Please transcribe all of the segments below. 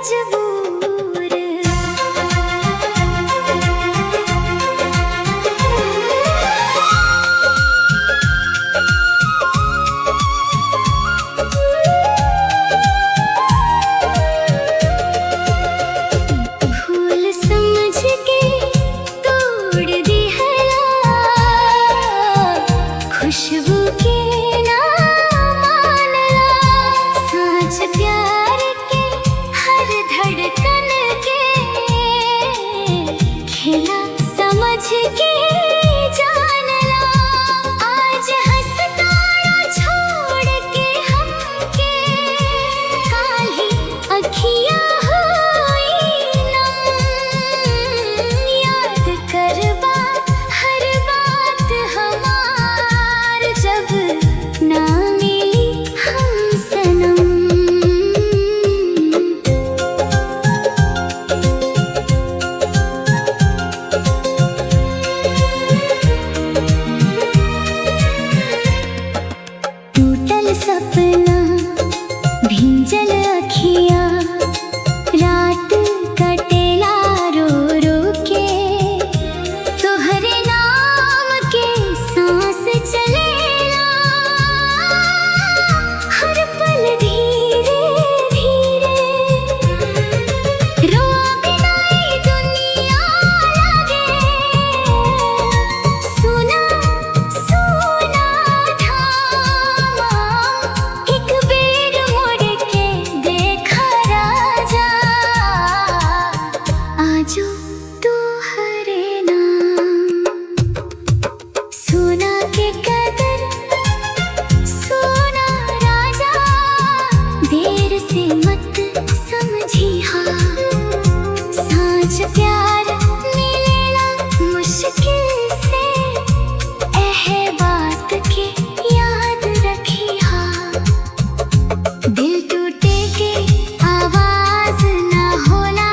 मजबूर। भूल समझ के तोड़ दी है खुशबू के ना मानला। सांच प्यार के हर धड़कन के खेला समझ के जानला। आज हंसता छोड़ के हमके काली अखियां हुई नम। याद करबा हर बात हमार जब ना मिली हम सनम। टूटल सपना भींजल अखियां रात कटेला रो रो के। तोहरे नाम के सांस चलेला हर पल धीरे धीरे। रोआ बिना ई दुनिया लगे सुना सुना थामा। एक बेर मुड़ के देखा राजा आजो तू हरे नाम। सोना के कदर सोना राजा देर से मत समझी हाँ। सांच प्यार मिलेला मुश्किल से एह बात के याद रखी हाँ। दिल टूटे के आवाज ना होला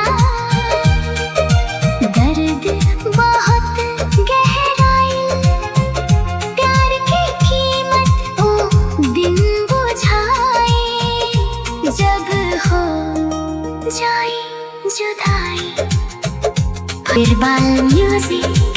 दर्द बहुत गहराई। प्यार की कीमत ओ दिन बुझाई जब हो जाए जुदाई। फिर बाल म्यूजिक।